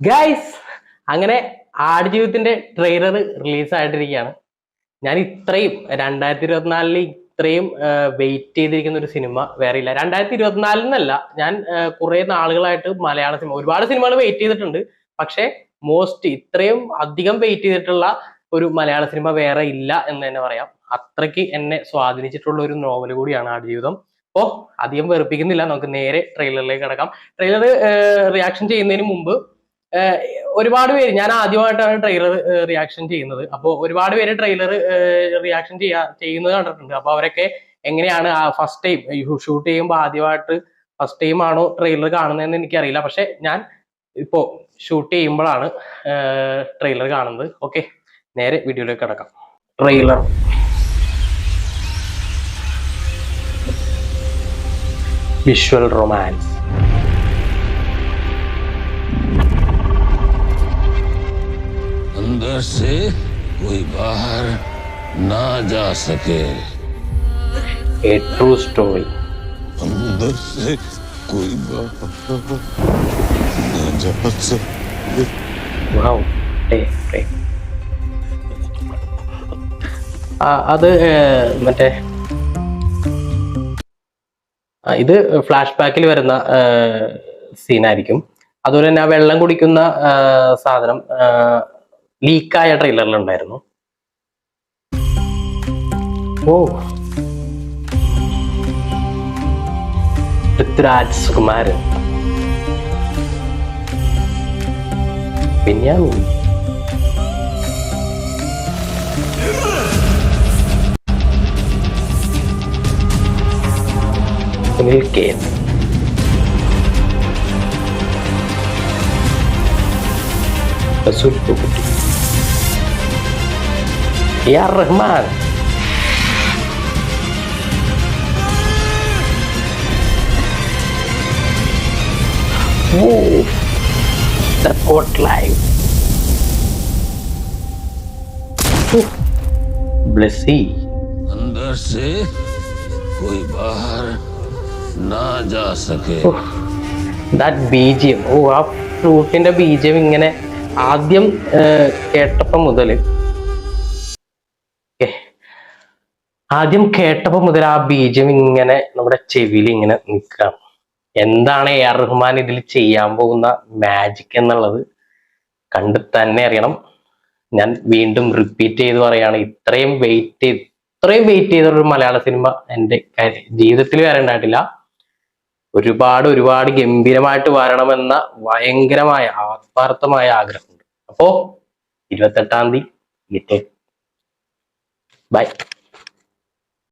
Guys, അങ്ങനെ ആടുജീവിതത്തിന്റെ trailer release ആയിട്ടിരിക്കുകയാണ്. ഞാൻ ഇത്രയും 2024 ഇത്രയും വെയിറ്റ് ചെയ്തിരിക്കുന്ന ഒരു സിനിമ വേറെ ഇല്ല. 2024 എന്നല്ല, ഞാൻ കുറെ നാളുകളായിട്ട് മലയാള സിനിമ ഒരുപാട് സിനിമകൾ വെയിറ്റ് ചെയ്തിട്ടുണ്ട്. പക്ഷെ ഇത്രയും അധികം വെയിറ്റ് ചെയ്തിട്ടുള്ള ഒരു മലയാള സിനിമ വേറെ ഇല്ല എന്ന് തന്നെ പറയാം. അത്രയ്ക്ക് എന്നെ സ്വാധീനിച്ചിട്ടുള്ള ഒരു നോവൽ കൂടിയാണ് ആടുജീവിതം. അപ്പോ അധികം വെറുപ്പിക്കുന്നില്ല, നമുക്ക് നേരെ ട്രെയിലറിലേക്ക് കിടക്കാം. ട്രെയിലർ റിയാക്ഷൻ ചെയ്യുന്നതിന് മുമ്പ് ഒരുപാട് പേര്, ഞാൻ ആദ്യമായിട്ടാണ് ട്രെയിലർ റിയാക്ഷൻ ചെയ്യുന്നത്. അപ്പോൾ ഒരുപാട് പേര് ട്രെയിലർ റിയാക്ഷൻ ചെയ്യുന്നത് കണ്ടിട്ടുണ്ട്. അപ്പൊ അവരൊക്കെ എങ്ങനെയാണ് ഫസ്റ്റ് ടൈം ഷൂട്ട് ചെയ്യുമ്പോൾ ആദ്യമായിട്ട് ഫസ്റ്റ് ടൈം ആണോ ട്രെയിലർ കാണുന്നതെന്ന് എനിക്കറിയില്ല. പക്ഷെ ഞാൻ ഇപ്പോ ഷൂട്ട് ചെയ്യുമ്പോഴാണ് ട്രെയിലർ കാണുന്നത്. ഓക്കെ, നേരെ വീഡിയോയിലേക്ക് കിടക്കാം. Trailer visual romance. अंदर से कोई बाहर ना जा सके. A true story. अंदर से कोई बाहर ना जा सके. Wow. അത് മറ്റേ ഇത് ഫ്ലാഷ് ബാക്കിൽ വരുന്ന സീനായിരിക്കും. അതുപോലെ തന്നെ ആ വെള്ളം കുടിക്കുന്ന സാധനം ലീക്കായ ട്രെയിലറിലുണ്ടായിരുന്നു. ഓ, പൃഥ്വിരാജ് സുകുമാരൻ, ബെന്യാമിൻ, സുനിൽ കെ, റസൂൽ Pookutty, AR Rahman, The Court Live, Blessy. अंदर से कोई बाहर ना जा सके. That BGM, ആ ഫ്ലൂട്ടിന്റെ BGM ഇങ്ങനെ ആദ്യം കേട്ടപ്പോ മുതൽ ആ ബീജം ഇങ്ങനെ നമ്മുടെ ചെവിയിൽ ഇങ്ങനെ നിൽക്കുകയാണ്. എന്താണ് AR റഹ്മാൻ ഇതിൽ ചെയ്യാൻ പോകുന്ന മാജിക് എന്നുള്ളത് കണ്ട് തന്നെ അറിയണം. ഞാൻ വീണ്ടും റിപ്പീറ്റ് ചെയ്ത് പറയാണ്, ഇത്രയും വെയിറ്റ് ചെയ്ത ഒരു മലയാള സിനിമ എൻ്റെ ജീവിതത്തിൽ വരെ ഉണ്ടായിട്ടില്ല. ഒരുപാട് ഗംഭീരമായിട്ട് വരണമെന്ന ഭയങ്കരമായ ആത്മാർത്ഥമായ ആഗ്രഹമുണ്ട്. അപ്പോ 28-ാം തീയതി ബൈ.